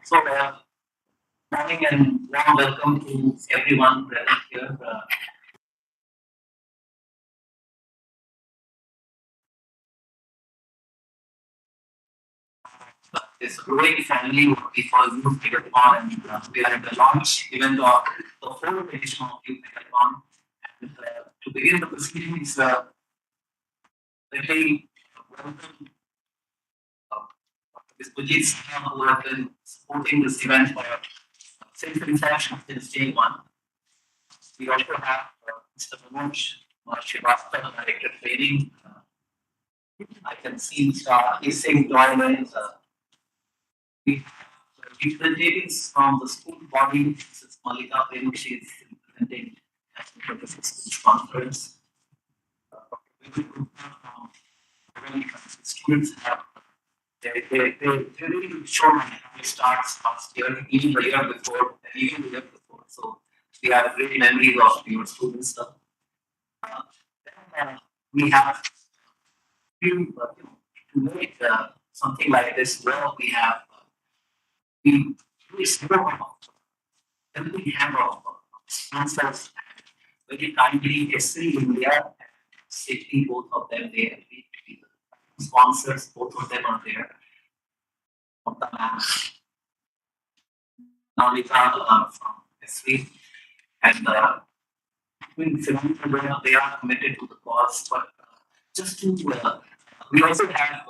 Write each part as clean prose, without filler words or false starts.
So, morning and warm welcome to everyone present here. This growing family, what we call Youth Ideathon, and we are at the launch event of the whole edition of Youth Ideathon. And to begin the proceedings, let me welcome uh, Ms. Pujit Sinha, who have been supporting this event for since inception, since day one. We also have Mr. Manoj Srivastava, Director of Training. I can see he's saying join us. We have representatives from the school body. This is Malika Prem, she is representing at the school conference. We will from students have they really shown how it starts last year, even the year before, and even the year before. So we have great memories of your students. Then we have to make something like this well, we have we really spoke about then we have sponsors very kindly history India and safety, both of them they agreed to be the sponsors, both of them are there on the map. Now we have from history and they are committed to the cause, but just to we also have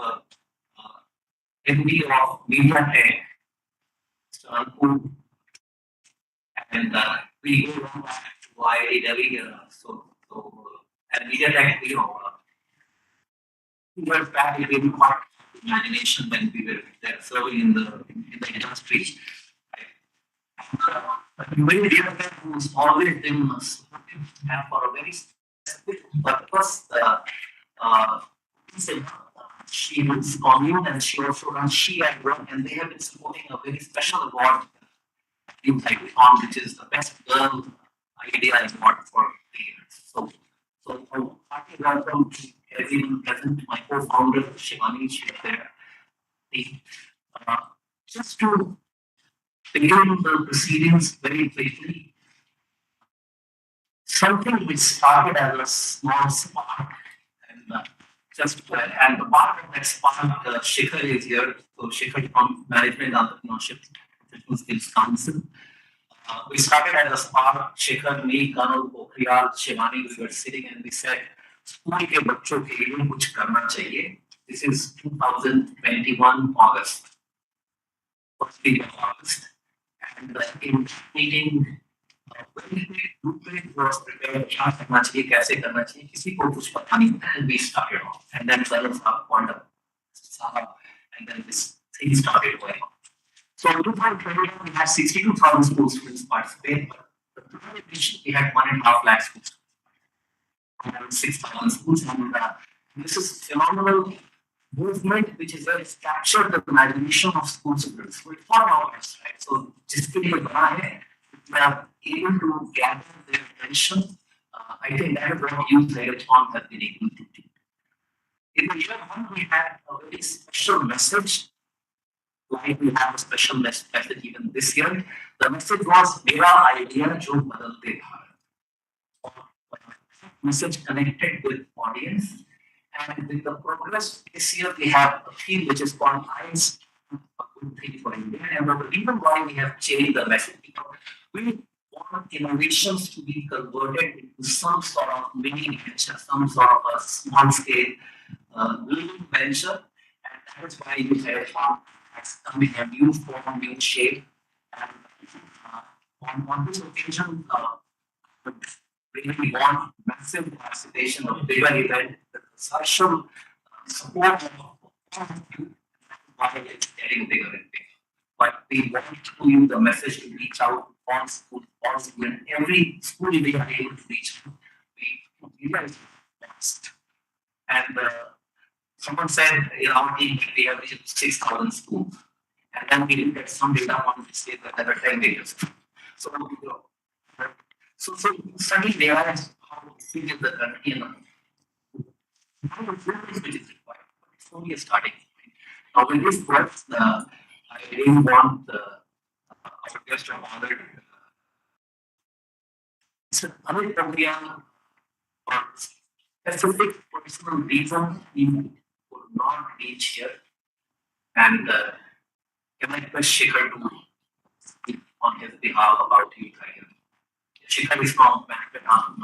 MD of Media Tech, Mr. Ankur, and we go back to IIT and Media Tech, we were back in the part of imagination when we were there serving in the industry. But very dear friend who's always been supportive and for a very specific purpose. Uh, she runs commune and she also runs She at Work, and they have been supporting a very special award in Ideathon, which is the best girl idea award for the year. So hearty welcome to everyone present, my co-founder Shivani, she is there. The, uh, just to begin the proceedings very quickly, something which started as a small spark and and the part of that spark, Shikhar is here. So Shikhar from Management Entrepreneurship Professional Skills Council. We started as a spark. Shikhar, me, Kanal, Pokhriyal, Shivani, we were sitting and we said, school के बच्चों के लिए कुछ करना चाहिए. This is 2021 August, first week of August, and in that meeting, blueprint was prepared. क्या करना चाहिए, कैसे करना चाहिए, किसी को कुछ पता नहीं था, and we started off, and then Salam Saab called up Sahab, and then this thing started going on. So in 2021, we had 62,000 school students participate, but the total edition we had 1.5 lakh schools, around 6,000 schools, and this is phenomenal movement which is has captured the imagination of school students. So it's not ours, right? So जिसके लिए बना है, we are able to gather their attention. I think that is what Youth Ideathon has been able to do. In the year one, we had a very special message. Like we have a special message even this year. The message was मेरा idea जो बदलते Bharat. Message connected with audience. And with the progress this year, we have a theme which is called Eyes, a good thing for India. And the reason why we have changed the message, because we want innovations to be converted into some sort of mini venture, some sort of a small scale living venture. And that is why you have found has come in a new form, new shape. And on this occasion, really want massive participation of bigger event, the social support of all of you, why it's getting bigger and bigger. But we want to use the message to reach out to all schools, all students, every school we are able to reach. We realize next. And someone said in our team we have reached 6,000 schools. And then we didn't get some data on which say that there are 10 data. So, so suddenly they realize how big is the country and how much which is required. But it's only a starting point. Now, when this works, I really want just another another program or specific personal reason he would not reach here. And can I request Shikhar to speak on his behalf about you? Shikhar is from Manhattan.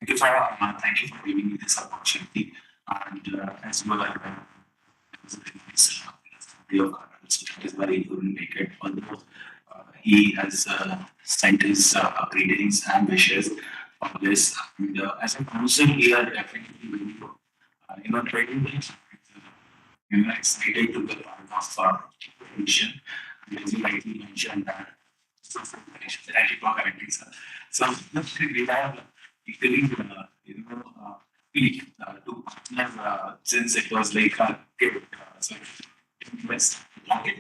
Thank you thank you for giving me this opportunity. And as you are aware, it is very good to make it. Although he has sent his greetings and wishes for this. And as a council, we are definitely very, trading this. Excited to be part of mission. And as you rightly mentioned that. Thank you for correcting, sir. So we have equally, we, to partner since it was like so invest pocket.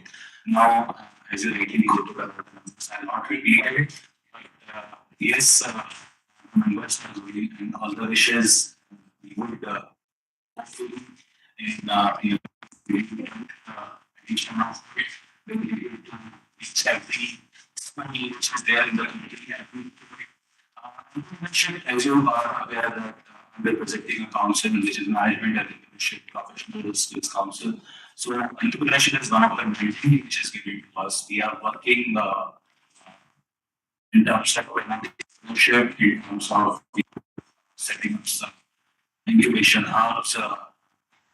Now, as you rightly go to the I'll not repeat it, but yes, members are really and all the wishes we would hopefully in addition of it, we will be able to reach every money which is there in the community. And you mentioned, as you are aware, that we are presenting a council which is Management and Leadership Professional Skills Council. So, entrepreneurship is one of the mandate which is given to us. We are working in terms of entrepreneurship, in terms of setting up some incubation hubs,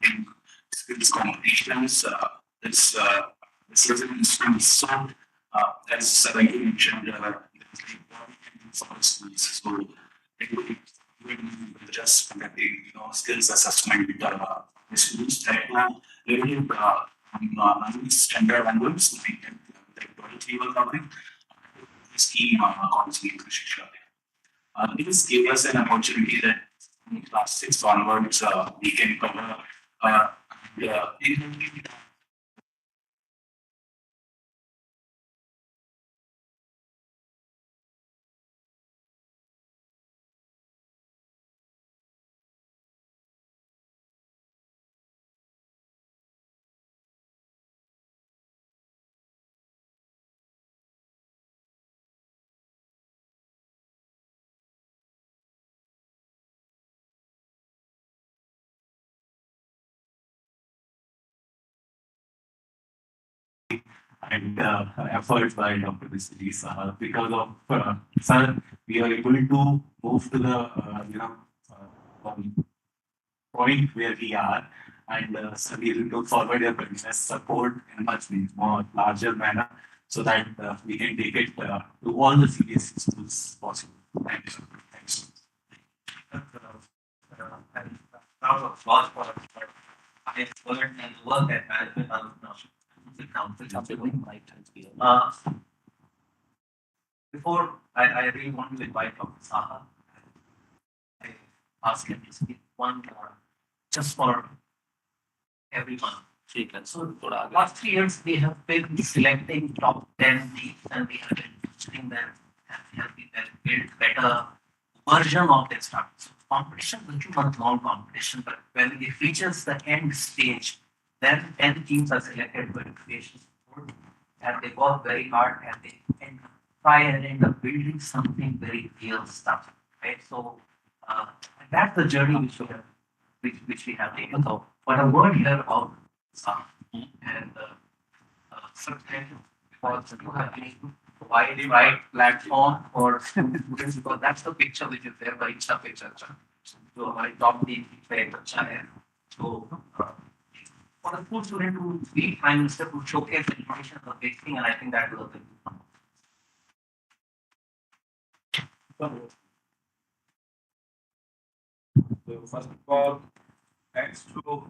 in skills competitions. This is an instance. So, as I mentioned, for schools. So we just conducting, skills assessment for schools that to review standard language, the quality we were covering, scheme counseling Shiksha. This gave us an opportunity that in class 6 onwards we can cover in and efforts by Dr. Misri because of sir, we are able to move to the point where we are, and so we look forward your continuous support in much more larger manner so that we can take it to all the CBSE schools possible. Thank you. Thanks. And proud of large part of I have learned and worked at management council. Uh, before I really want to invite Dr. Saha, I ask him to speak one just for everyone. So last 3 years we have been selecting top 10 teams and we have been featuring them and helping them build better version of their startups. So competition is a 2 month long competition, but when it reaches the end stage, then 10 teams are selected for incubation support and they work very hard and they try and end up building something very real stuff. Right. So that's the journey which we have taken. So but a word here about some and certain because you have been provided right platform for because that's the picture which is there by each picture. So my top team very much है. So for the school student to be prime minister to showcase the information of the big thing, and I think that was a big So first of all, thanks to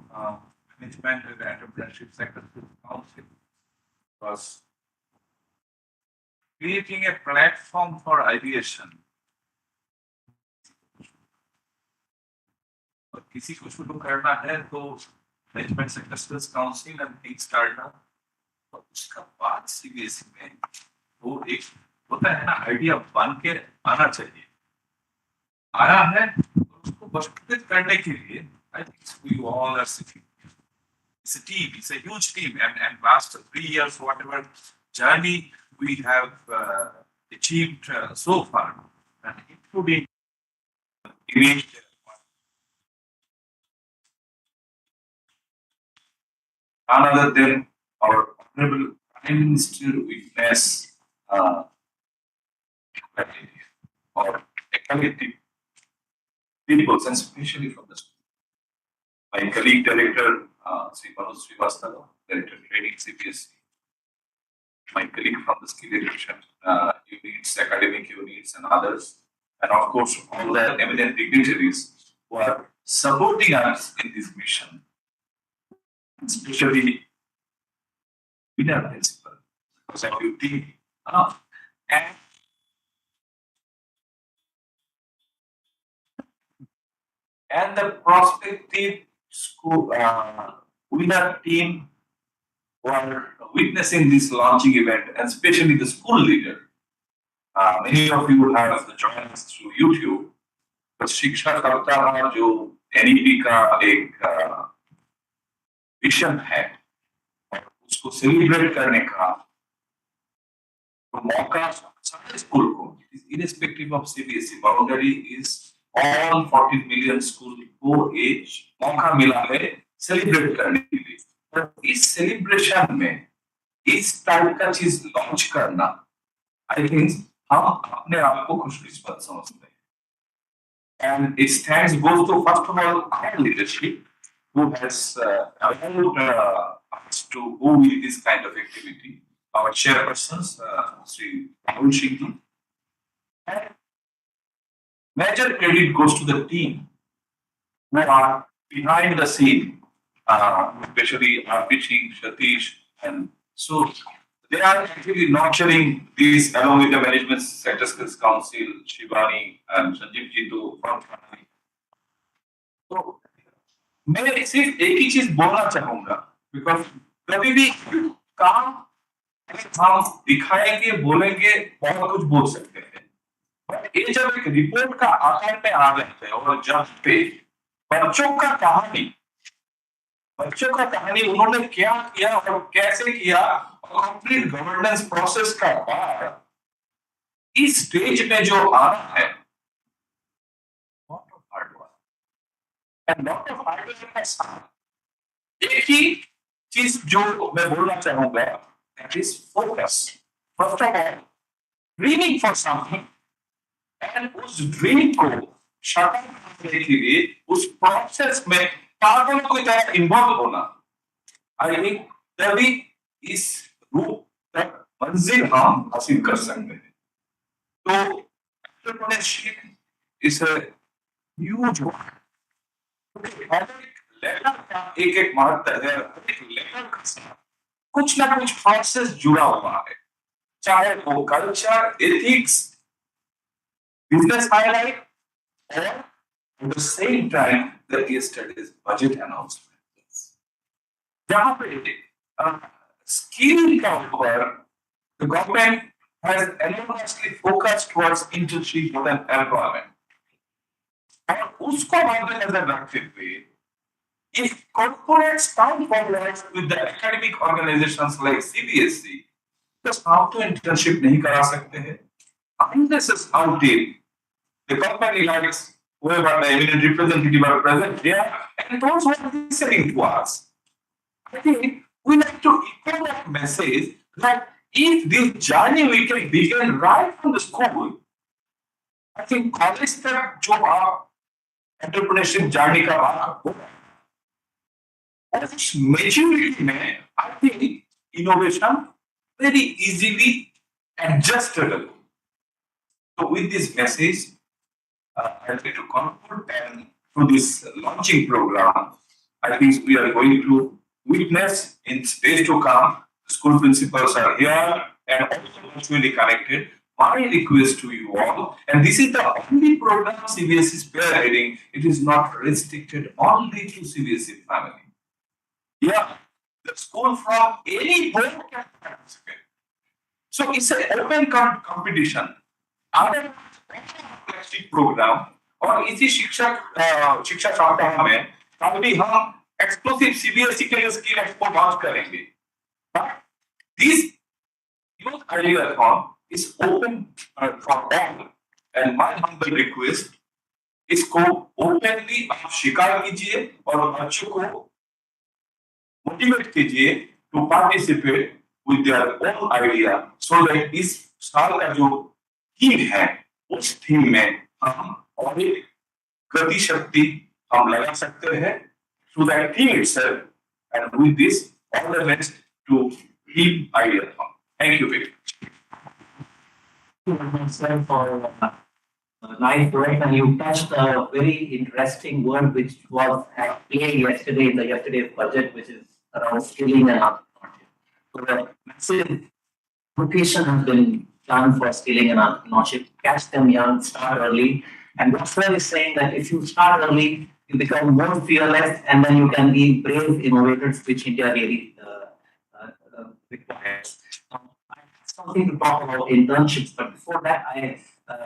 management and the entrepreneurship sector council was creating a platform for ideation. और किसी को शुरू करना है तो management sector skills council and think startup और उसका बाद सीबीएसई में वो एक होता है ना आइडिया बन के आना चाहिए आया है उसको बस्तित करने के लिए I think we all are sitting It's a team. It's a huge team, and last 3 years, whatever journey we have achieved so far, and including image. None other than our honorable Prime Minister witness or equality people, and especially from the school. My colleague director, Sri Manoj Srivastava, director training CPSC, my colleague from the skill education units, academic units, and others, and of course all the eminent dignitaries who are supporting us in this mission, especially winner principal, because of your team. And and the prospective school winner team who are witnessing this launching event, and especially the school leader. Many of you have joined us through YouTube. तो शिक्षा कर्ता जो NEP का एक vision है और उसको celebrate करने का तो मौका सारे स्कूल को, irrespective of CBSE boundary is all 14 million school को एज मौका मिला है सेलिब्रेट करने के लिए। और इस सेलिब्रेशन में इस टाइप का चीज लॉन्च करना, आई थिंक हम अपने आप को खुशकिस्मत समझते हैं। And its thanks goes to, first of all, our leadership, who has allowed us to go with this kind of activity. Our chairpersons, Sri Rahul Shinghi. And major credit goes to the team who are behind the scene, especially RP Singh, Satish, and so they are actually nurturing these along with the management sector skills council, Shivani and Sanjeev Jitu from Thane. तो मैं सिर्फ एक ही चीज बोलना चाहूंगा, because कभी भी काम हम दिखाएंगे बोलेंगे बहुत कुछ बोल सकते हैं, बट ये जब एक रिपोर्ट का आकार में आ जाते हैं और जब पे बच्चों का कहानी उन्होंने क्या किया और कैसे किया, कंप्लीट गवर्नेंस प्रोसेस का बाद इस स्टेज में जो आना है, lot of hard work. And lot of hard work के साथ एक ही चीज जो मैं बोलना चाहूंगा, that is focus. First of all, dreaming for something, and उस ड्रीम को साकार करने के लिए उस प्रोसेस में पागल की तरह इन्वॉल्व होना, आई थिंक तभी इस रूप तक मंजिल हम हासिल कर सकते हैं। तो entrepreneurship is a huge work. लेटर का एक महत्व है, एक लेटर का साथ कुछ ना कुछ प्रोसेस जुड़ा हुआ है, चाहे वो कल्चर, एथिक्स, बिजनेस हाईलाइट और at the same time the yesterday's budget announcement. जहाँ पे skill का ऊपर the government has enormously focused towards internship and employment. और उसको मद्देनजर रखते हुए if corporates come forward with the academic organizations like CBSE, तो आप तो internship नहीं करा सकते हैं, unless is outdated. The company likes whoever the eminent representative are present there, and those who are listening to us. I think we like to echo that message that if this journey we can begin right from the school, I think college तक जो आप entrepreneurship journey का भाग हो, और उस maturity में I think innovation very easily adjustable. So with this message, I'd like to conclude, and through this launching program, I think we are going to witness in space to come. The school principals are here and also virtually connected. My request to you all, and this is the only program CBSE is spearheading, it is not restricted only to CBSE family. Yeah, the school from any board can participate. So it's an open competition. Other program और इसी शिक्षा सप्ताह में कभी हम exclusive CBSE के लिए skill expo launch करेंगे. But this youth ideathon is open for all. And my humble request, इसको ओपनली आप स्वीकार कीजिए और बच्चों को मोटिवेट कीजिए to participate with their own idea, so that इस साल का जो थीम है उस थीम में हम और एक गति शक्ति हम लगा सकते हैं to that theme itself. And with this, all the best to Team Ideathon. Thank you very much. Thank you very much, sir, for nice word, and you touched a very interesting word which was at play yesterday in the yesterday's budget, which is around skilling and entrepreneurship. So the massive education has been done for skilling and entrepreneurship. Catch them young, start early, and that's why we're saying that if you start early, you become more fearless, and then you can be brave innovators, which India really requires. I have something to talk about internships, but before that, I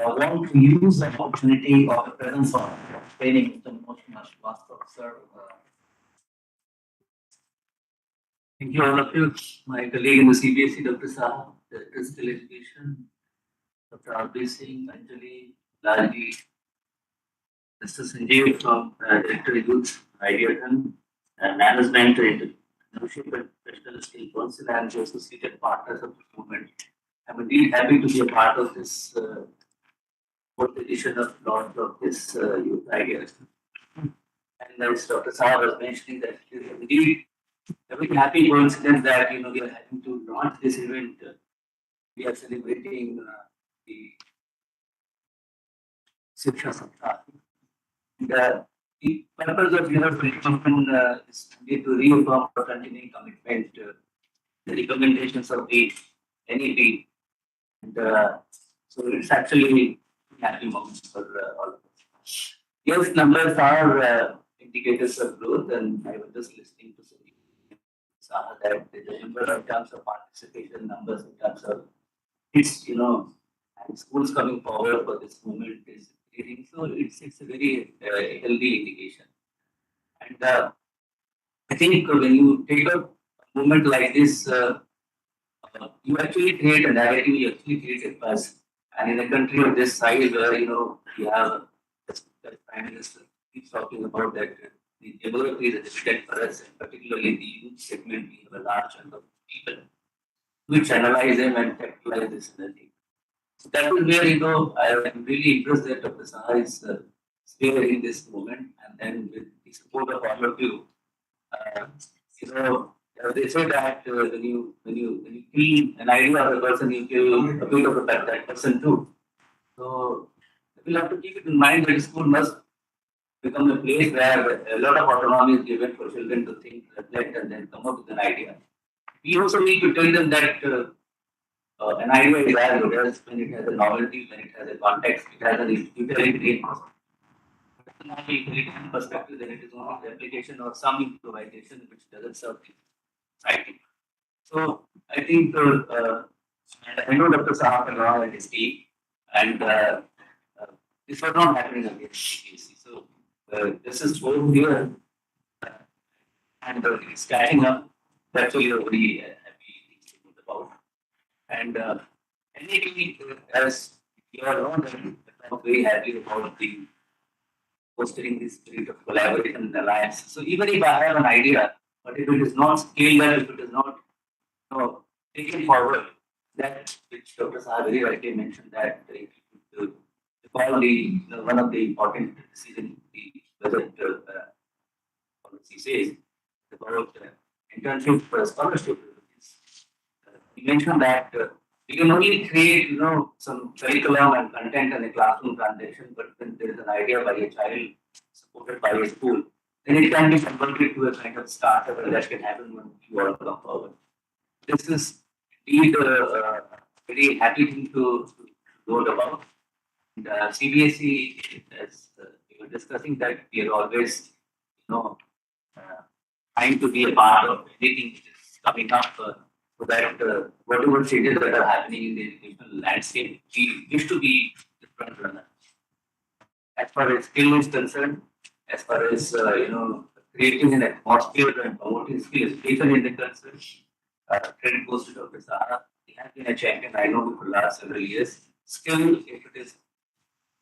want to use the opportunity of the presence of training Mr. Sir. Thank you, all of you. My colleague in the CBSE, Dr. Saha, the Physical Education, Dr. RB Singh, Anjali, Lalji, Mr. Sanjeev from Director Youth, Ideathon, Management, Internship and Professional Skill Council, and the associated partners of the movement. I'm indeed happy to be a part of this fourth edition of launch of this Youth Ideathon. And as Dr. Saha was mentioning, that it is indeed a very happy coincidence that we are having to launch this event. We are celebrating the Shiksha Saptah. The purpose of University is to reaffirm our continuing commitment to the recommendations of the NEP. And so it's actually a happy moment for all of us. Yes, numbers are indicators of growth, and I was just listening to Saha that the number in terms of participation, numbers in terms of it's and schools coming forward for this movement is increasing. So it's a very healthy indication. And I think when you take a movement like this, you actually create a narrative, you actually create a buzz. And in a country of this size, where you have the Prime Minister keeps talking about that the demography is difficult for us, and particularly the youth segment, we have a large number of people which analyze them and capitalize this energy. So that is where I am really impressed that Dr. Saha is spearheading this movement, and then with the support of all of you, they say that when you kill an idea of a person, you kill a bit of that person too. So we'll have to keep it in mind that school must become a place where a lot of autonomy is given for children to think, reflect, and then come up with an idea. We also need to tell them that an idea is as good as when it has a novelty, when it has a context, it has an utilitarian perspective, then it is only replication or some improvisation which doesn't serve the society. So I think I know Dr. Saha and his team, and this was not happening against CBSE. So this is so here, and it's catching up. That's what you're very happy about. And anything as you all know, I'm very happy about the fostering this spirit of collaboration and alliance. So even if I have an idea, but if it is not scaled up, if it is not taken forward, that which Dr. Saha very rightly mentioned that to call the one of the important decisions the budget policy says about internship scholarship. You mentioned that we can only create some curriculum and content and a classroom transaction, but when there is an idea by a child supported by a school, then it can be converted to a kind of startup that can happen when you all come forward. This is indeed a very happy thing to note about. And CBSE, as we were discussing, that we are always, trying to be a part of anything which is coming up, so that whatever changes that are happening in the educational landscape, we wish to be the front runner. As far as skill is concerned, as far as creating an atmosphere and promoting skills, even in the culture. Credit goes to Dr. Sahara. He has been a champion, I know, for the last several years. Still, if it is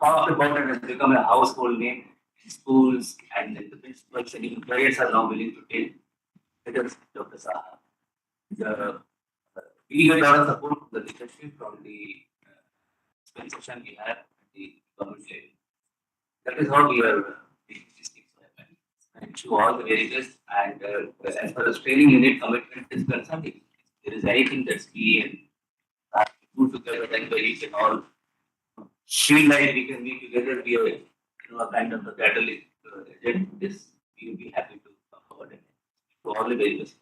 talked about it has become a household name in schools and the principals and even parents are now willing to take it as Dr. Saha. The, we get a lot of support from the leadership from the dispensation we have at the government level. That is how we are making these things happen. And to all the very best. And as far as training unit commitment is concerned, if there is anything that's key and do together, like we can all feel like we can be together, we are a kind of a catalyst agent in this. We will be happy to talk about it. To all the very best.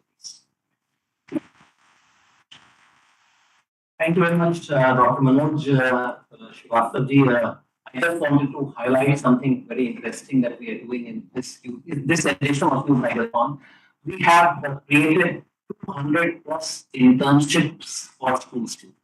Thank you very much, Dr. Manoj Srivastava ji. I just wanted to highlight something very interesting that we are doing in this edition of New Ideathon. We have created 200 plus internships for school students.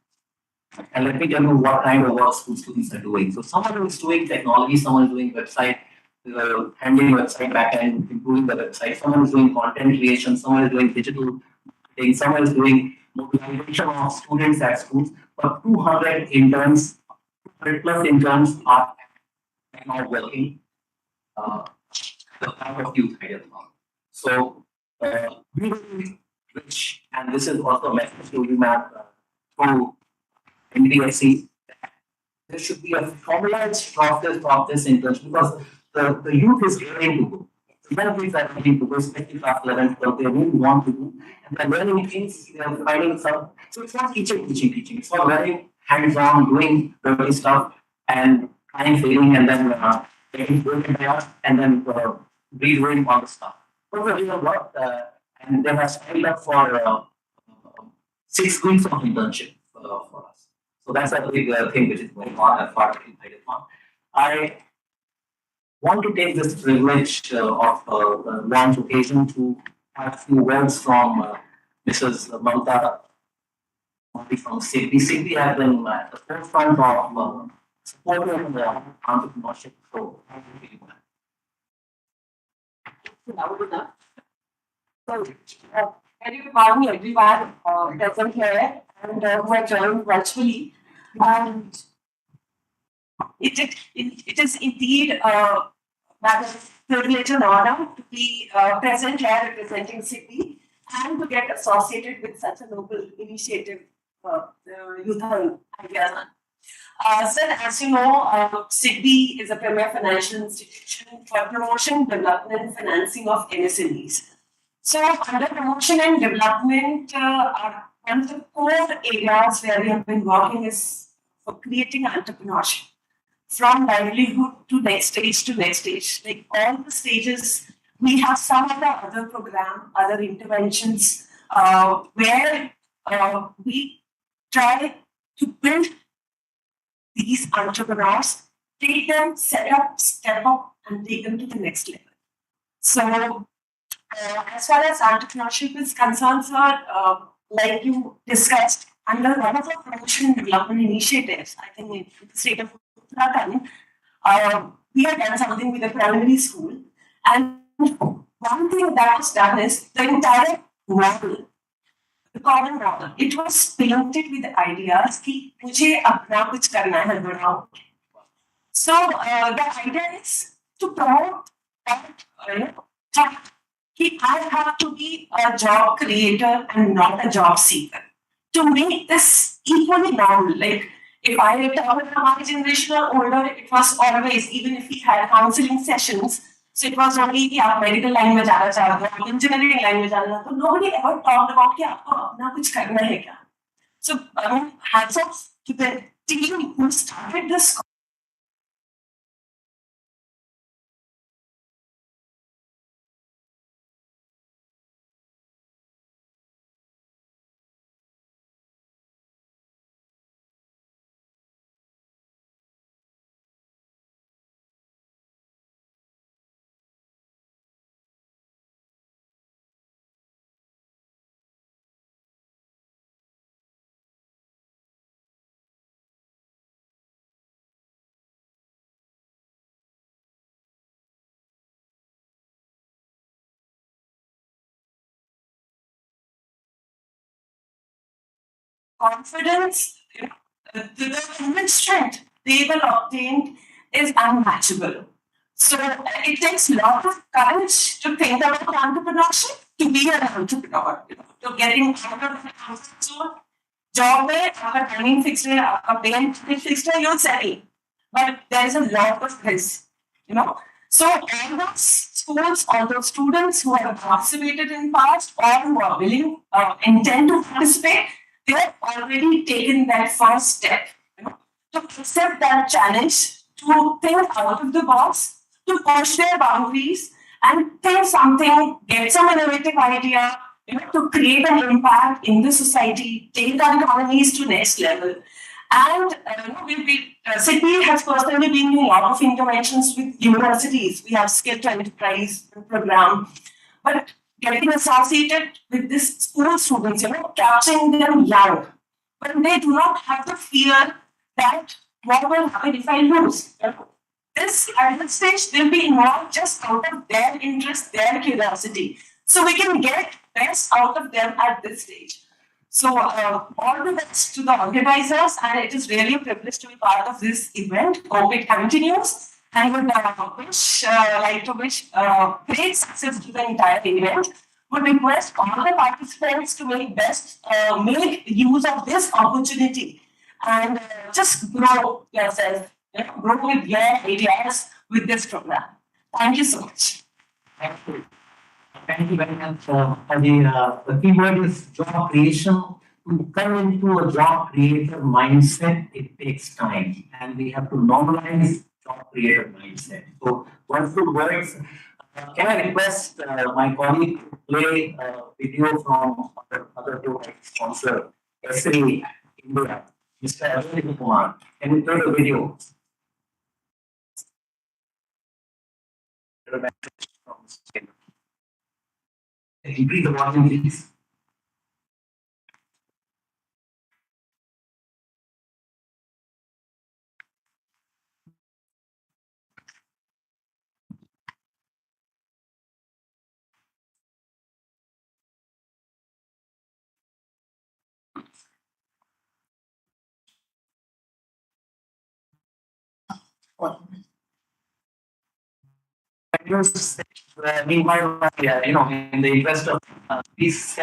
And let me tell you what kind of work school students are doing. So someone is doing technology, someone is doing website, handling website backend, improving the website, someone is doing content creation, someone is doing digital marketing, someone is doing mobilization of students at schools. But 200 interns, 200 plus interns are now working the part of youth ideathon. So we will be rich, and this is also a message to you, ma'am, to NBSC. There should be a formalized process of this internship because the youth is ready to go. The young kids are ready to go, especially class 11, 12, they really want to do. And they're learning things, they're finding some. So it's not teaching. It's not learning hands on, doing dirty stuff and trying, failing, and then getting good and then redoing all the stuff. So we have worked and they have signed up for 6 weeks of internship for us. So that's a big thing which is going on as part of Ideathon. I want to take this privilege of the launch occasion to have a few words from Mrs. Mamta from SIGBI. SIGBI has been at the forefront of supporting the entrepreneurship. So, loud enough. So, very good morning, everyone present here and who are joined virtually. And it is indeed rather privilege and honor to be present here representing SIGBI and to get associated with such a noble initiative, Youth Ideathon. Sir, as you know, SIGBI is a premier financial institution for promotion, development, and financing of MSMEs. So, under promotion and development, one of the core areas where we have been working is for creating entrepreneurship from livelihood to next stage. Like all the stages, we have some other program, other interventions where we try to build these entrepreneurs, take them, set up, step up, and take them to the next level. So, as far as entrepreneurship is concerned, sir, like you discussed, under one of the promotion and development initiatives, I think in the state of Uttarakhand, we have done something with the primary school. And one thing that was done is the entire model, the common model, it was painted with the ideas कि मुझे अपना कुछ करना है बड़ा. So the idea is to promote that thought कि I have to be a job creator and not a job seeker. To make this equally normal, like if I return to my generation or older, it was always, even if we had counseling sessions, so it was only कि आप medical line में जाना चाहते हो, engineering line में जाना तो nobody ever talked about कि आपको अपना कुछ करना है क्या. So I mean, hats off to the team who started this confidence, the human strength they will obtain is unmatchable. So it takes a lot of courage to think about entrepreneurship, to be an entrepreneur, to getting out of the comfort zone. Job में अगर timing fixed है, आपका pay fixed है, you'll settle. But there is a lot of risk, you know. So all those schools, all those students who have participated in past or who are willing, intend to participate, they have already taken that first step, to accept that challenge, to think out of the box, to push their boundaries and think something, get some innovative idea, to create an impact in the society, take our economies to next level. And Sydney has personally been doing a lot of interventions with universities. We have skill to enterprise program, but getting associated with this school students, catching them young, but they do not have the fear that what will happen if I lose. This at this stage they'll be involved just out of their interest, their curiosity. So we can get best out of them at this stage. So all the best to the organizers, and it is really a privilege to be part of this event. Hope it continues. I would like to wish great success to the entire event. Would request all the participants to make use of this opportunity and just grow yourself, grow with your ideas with this program. Thank you so much. Thank you. Thank you very much. The keyword is job creation. To come into a job creator mindset, it takes time, and we have to normalize job creator mindset. So, wonderful words. Can I request my colleague to play a video from other two sponsor, SRE India, Mr. Ajay Kumar? Can you play the video? Increase the volume, please. Meanwhile, in the interest of peace,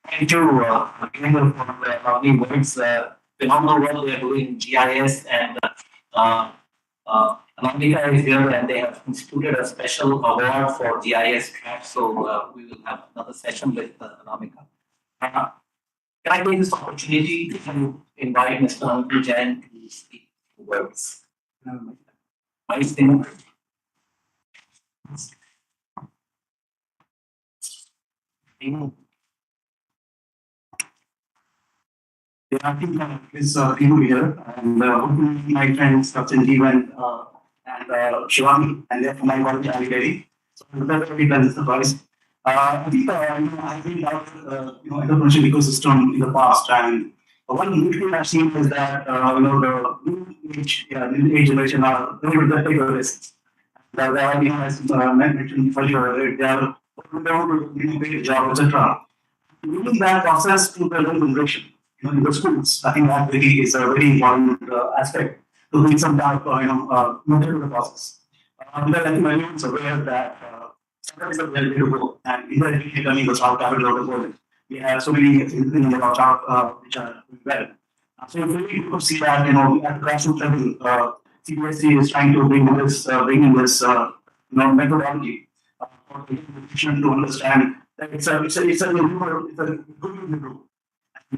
Thank you again for the lovely words. Phenomenal work they are doing GIS and Anamika is here and they have instituted a special award for GIS track. So we will have another session with Anamika. Uh, can I take this opportunity to invite Mr. Anku Jain to speak words? I think Yeah, I think is Hinu here, and hopefully my friends Sanjeev and Shivani, and they're from my college, Ali. So that's very pleasant surprise. I think I've been out entrepreneurship ecosystem in the past, and one new thing I've seen is that the new age generation are very good at taking risks. They are, as mentioned earlier, they are doing a job, etc. Using that process to the learning generation, in the schools, I think that really is a very important aspect to bring some kind of method to the process. Because I think everyone is aware that sometimes a very way to go, and indirectly learning was how capital of the world. We have so many things in our chart which are doing well. So if really you could see that, at the grassroots level, CBSE is trying to bring in this methodology for the education to understand that it's a good group.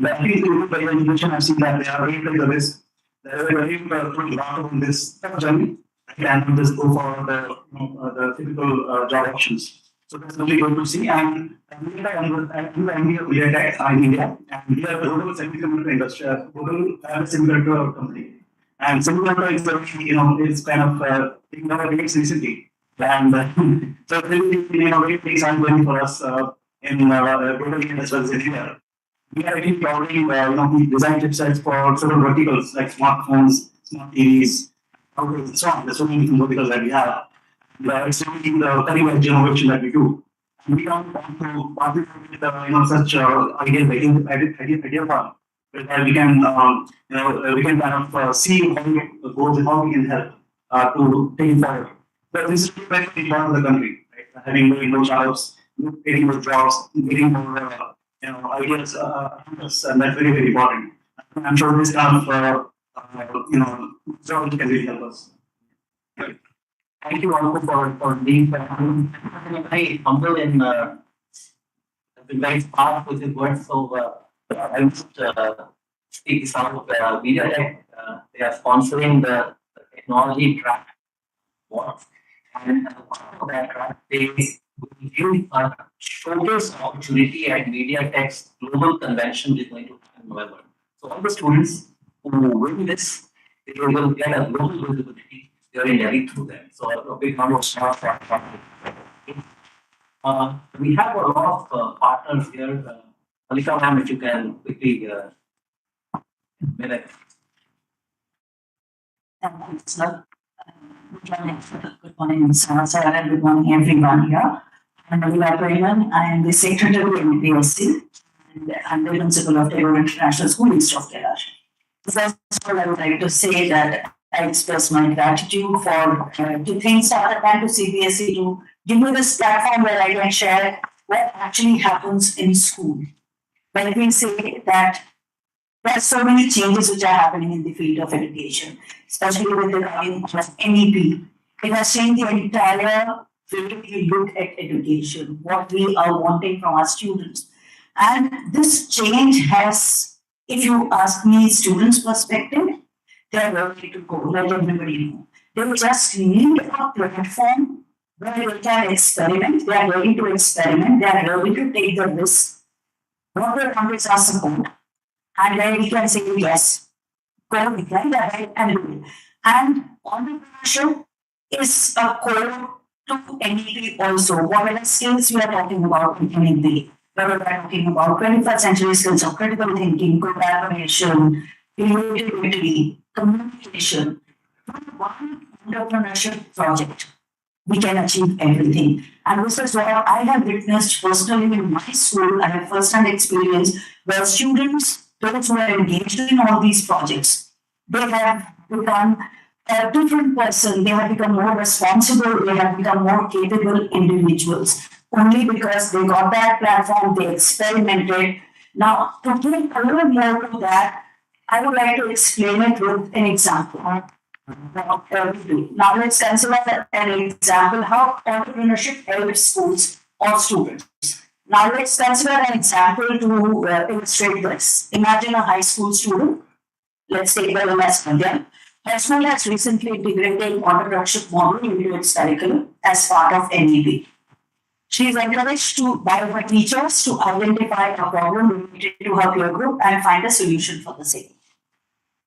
I think by the education, I've seen that they are very the risk. They are very putting a lot on this journey and just go for the typical job options. So that's really good to see. And I'm the MD of Ideathon in India, and we are a global semiconductor industry, global semiconductor company. And semiconductor is it's kind of taking our rates recently. And so really, very big time for us in globally as well as in India. We are actually already, we design chipsets for several verticals like smartphones, smart TVs, and so on. There's so many different verticals that we have. It's really the cutting edge innovation that we do. And we don't want to participate with such ideas like Ideathon, where we can, we can kind of see how it goes and how we can help to take it forward. But this is very important for the country, right? Having more jobs, getting more jobs, getting more ideas, and that's very, very important. I'm sure this kind of, job can really help us. thank you all for being very humble in been very spark with his words. So I would speak this out. Media they are sponsoring the technology track awards, and part of that track they will give a showcase opportunity at MediaTech's global convention, which is going to happen in November. So all the students who win this, they will get a global visibility. They are in Delhi through them. So a big round of applause for we have a lot of partners here. Malika ma'am, if you can quickly minute. Thank you, sir. Good morning, sir, and good morning, everyone here. I'm Malika Prayman. I am the secretary in PLC, and I'm the principal of Tagore International School, East of Kailash. First of all, I would like to say that I express my gratitude for to Think Startup and to CBSE to give me this platform where I can share what actually happens in school. When we say that there are so many changes which are happening in the field of education, especially with the coming of NEP. It has changed the entire way we look at education, what we are wanting from our students. And this change has, if you ask me, students' perspective, they are ready to go, let everybody know. They just need a platform where they can experiment, they are ready to experiment, they are ready to take the risk. What their countries are support, and then we can say yes, go with that and do it. And entrepreneurship is a core to NEP also. Whatever skills we are talking about in NEP, whether we are talking about 21st century skills of critical thinking, collaboration, creativity, communication, through one entrepreneurship project, we can achieve everything. And this is what I have witnessed personally in my school. I have first-hand experience where students, those who are engaged in all these projects, they have become a different person. They have become more responsible. They have become more capable individuals only because they got that platform. They experimented. Now, to give a little more to that, I would like to explain it with an example. Now let's consider an example how entrepreneurship helps schools or students. Now let's consider an example to illustrate this. Imagine a high school student. Let's take the MS India. High school has recently integrated entrepreneurship model into its curriculum as part of NEP. She is encouraged by her teachers to identify a problem related to her peer group and find a solution for the same.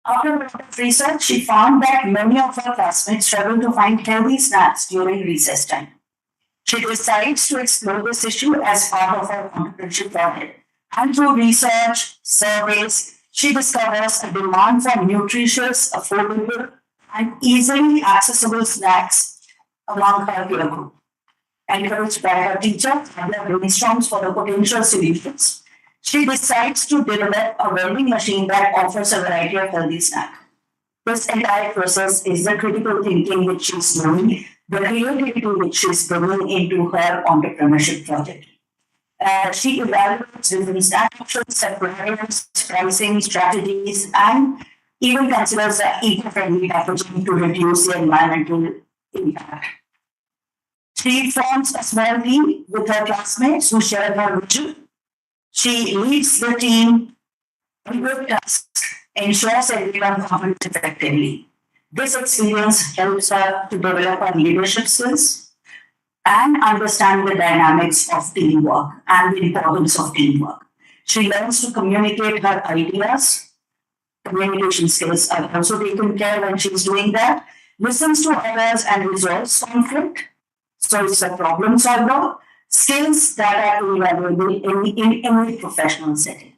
After a lot of research, she found that many of her classmates struggle to find healthy snacks during recess time. She decides to explore this issue as part of her entrepreneurship project. And through research, surveys, she discovers a demand for nutritious, affordable, and easily accessible snacks among her peer group. Encouraged by her teacher and their brainstorms for the potential solutions, she decides to develop a vending machine that offers a variety of healthy snacks. This entire process is the critical thinking which she's doing, the creativity which she's bringing into her entrepreneurship project. She evaluates different snack options, suppliers, pricing strategies, and even considers eco-friendly packaging to reduce the environmental impact. She forms a small team with her classmates who share her vision. She leads the team in good tasks, ensures everyone functions effectively. This experience helps her to develop her leadership skills and understand the dynamics of teamwork and the importance of teamwork. She learns to communicate her ideas. Communication skills are also taken care when she's doing that. Listens to others and resolves conflict. So it's a problem solver. Skills that are invaluable in any professional setting.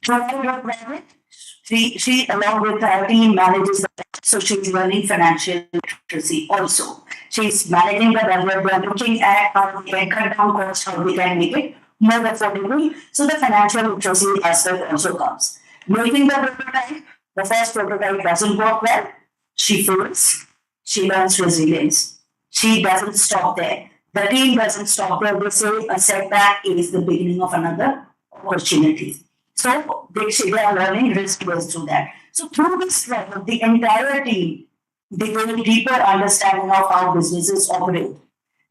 Throughout her project, she along with her team manages the so she's learning financial literacy also. She's managing the budget, we're looking at how we can cut down costs, how we can make it more affordable. So the financial literacy aspect also comes. Making the prototype, the first prototype doesn't work well. She fails. She learns resilience. She doesn't stop there. The team doesn't stop there. They say a setback is the beginning of another opportunity. So they are learning risk based through that. So through this project, the entire team, they get a deeper understanding of how businesses operate.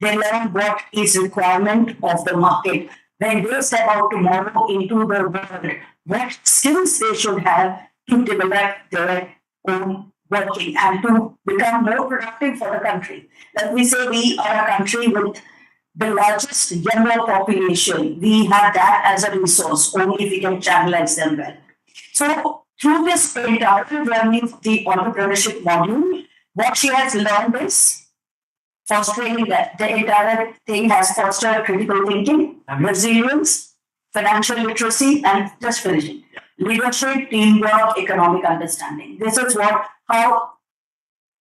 They learn what is requirement of the market. When they step out tomorrow into the world, what skills they should have to develop their own working and to become more productive for the country. Like we say, we are a country with the largest younger population. We have that as a resource, only if we can channelize them well. So through this entire journey of the entrepreneurship module, what she has learned is fostering that the entire thing has fostered critical thinking, resilience, financial literacy, and just finishing. Leadership, teamwork, economic understanding. This is how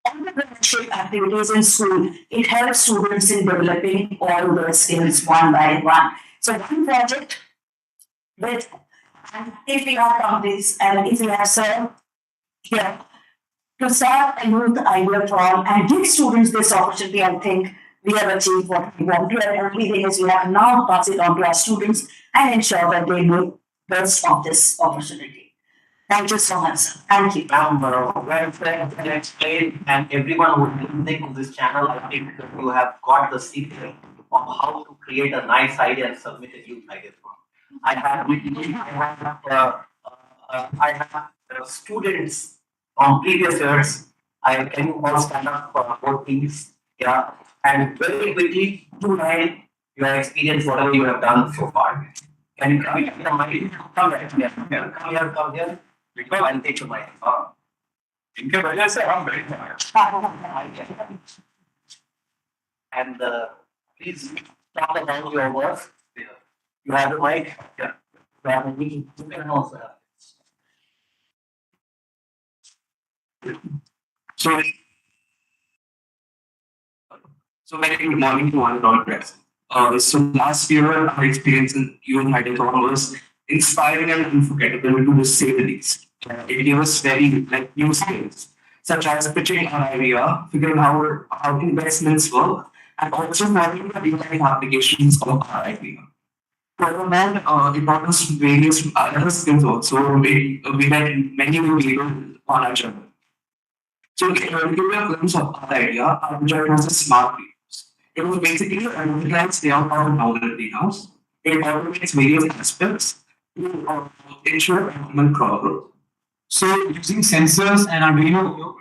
entrepreneurship activities in school, it helps students in developing all their skills one by one. So one project with, and if we have companies and if we have served here, to start a youth ideathon and give students this opportunity. I think we have achieved what we want to. And only thing is we have to now pass it on to our students and ensure that they make best of this opportunity. Thank you so much, sir. Thank you. Ma'am, well said and explained, and everyone who is listening to this channel, I think you have got the secret of how to create a nice idea and submit a youth idea form. I have students from previous years. I can you all stand up for both teams, yeah, and very quickly to nine your experience, whatever you have done so far. Can you come here? Come right here. Come here. Come and take your mic. इनके वजह से हम बैठे हैं. And please talk about your work. You have the mic. Yeah. You have the mic. You can also have it. So, very good morning to all our present. So last year, our experience in UN Ideathon was inspiring and unforgettable to say the least. It gave us very new skills, such as pitching an idea, figuring out how investments work, and also modeling the real-life applications of our idea. Furthermore, it taught us various other skills also. We had many new people on our journey. So, to give you a glimpse of our idea, our project was a smart greenhouse. It was basically a organized layout of a model greenhouse. It automates various aspects to ensure optimal crop growth. So, using sensors and Arduino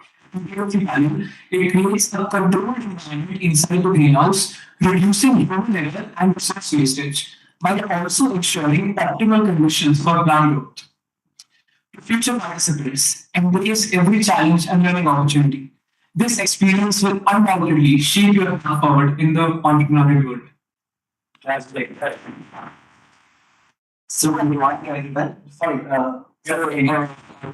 panel, it creates a controlled environment inside the greenhouse, reducing human error and resource wastage, while also ensuring optimal conditions for plant growth. To future participants, embrace every challenge and learning opportunity. This experience will undoubtedly shape your path forward in the entrepreneurial world. That's great. So, can you want to everyone? Sorry,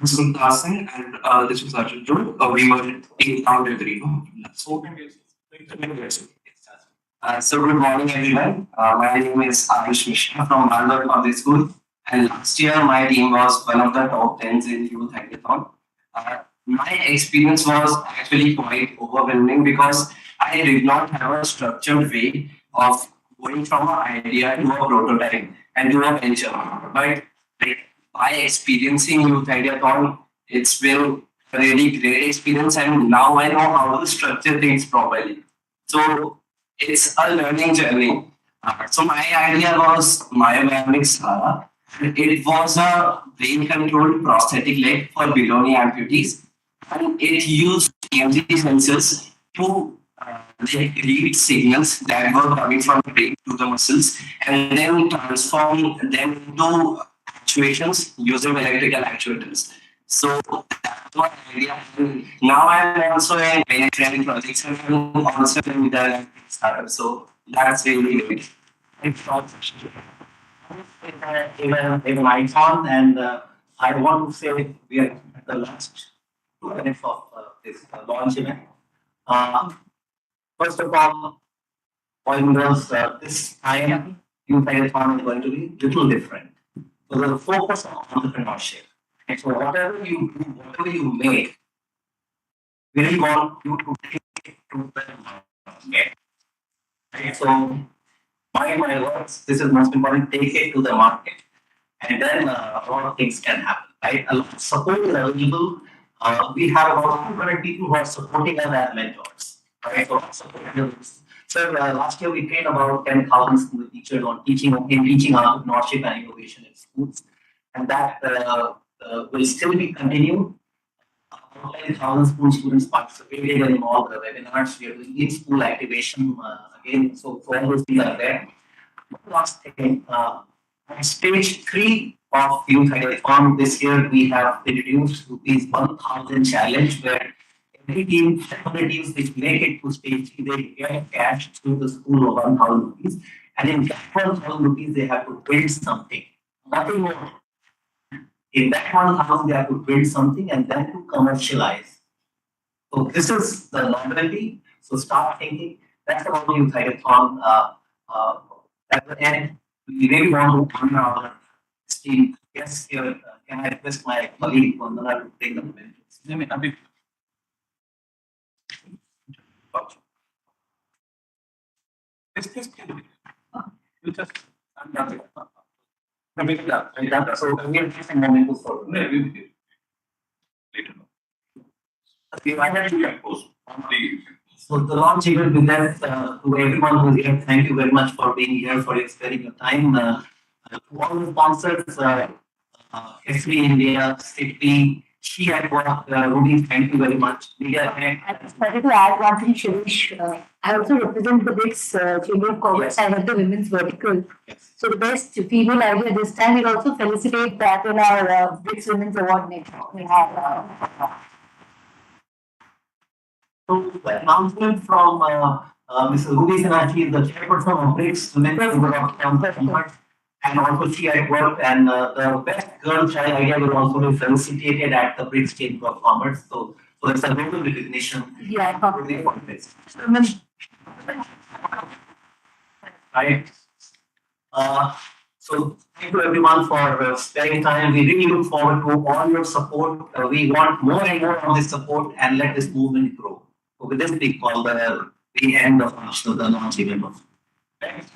This was Darshan and this was Arjun Joe. We were in town with Reno. So good morning, everyone. My name is Ayush Mishra from Bangalore Public School, and last year my team was one of the top 10s in Youth Hackathon. My experience was actually quite overwhelming because I did not have a structured way of going from an idea to a prototype and to a venture. But by experiencing Youth Ideathon, it's been a really great experience, and now I know how to structure things properly. So it's a learning journey. So my idea was myomechanics. It was a brain-controlled prosthetic leg for below-knee amputees, and it used EMG sensors to read signals that were coming from the brain to the muscles, and then transform them into actuations using electrical actuators. So that's what idea. Now I'm also in training projects and I'm also in the startup. So that's really great. In Python, and I want to say we are at the last 2 minutes of this launch event. First of all, point was this time Ideathon is going to be little different. So the focus on entrepreneurship. And so whatever you do, whatever you make, we really want you to take it to the market. Okay, so my words, this is most important, take it to the market. And then a lot of things can happen, right? A lot of support is available. We have about 200 people who are supporting us as mentors. Right? So last year we trained about 10,000 school teachers on teaching entrepreneurship and innovation in schools. And that will still be continued. 10,000 school students participated in all the webinars. We are doing in-school activation again. So all those things are there. Last thing, on stage 3 of Youth Ideathon this year, we have introduced rupees 1,000 challenge where every team, 100 teams which make it to stage 3, they get cash through the school of 1,000 rupees. And in that 1,000 rupees, they have to build something. Nothing more. In that 1,000, they have to build something and then to commercialize. So this is the novelty. So start thinking. That's about Youth Ideathon. At the end, we really want to honor our team. Yes, here, can I request my colleague Vandana to take the momentum? Just you just So we are just a moment to follow. later. So the launch event with that, to everyone who's here, thank you very much for being here, for sparing your time. To all the sponsors, SB India, CP, She at Work, Ruby, thank you very much. Media Connect. I just wanted to add one thing, Shirish. I also represent the BRICS Chamber of Commerce. I head the women's vertical. Yes. So the best female idea this time, we'll also felicitate that in our BRICS Women's Award next. We have So the announcement from Mrs. Ruby Sinha, she is the chairperson of BRICS Women's Chamber of Commerce. And also she at work, and the best girl child idea will also be felicitated at the BRICS Chamber of Commerce. So it's a global recognition. yeah. Really for this. Right. So thank you everyone for sparing time. We really look forward to all your support. We want more and more of this support and let this movement grow. So with this, we call the end of the launch event. Thanks.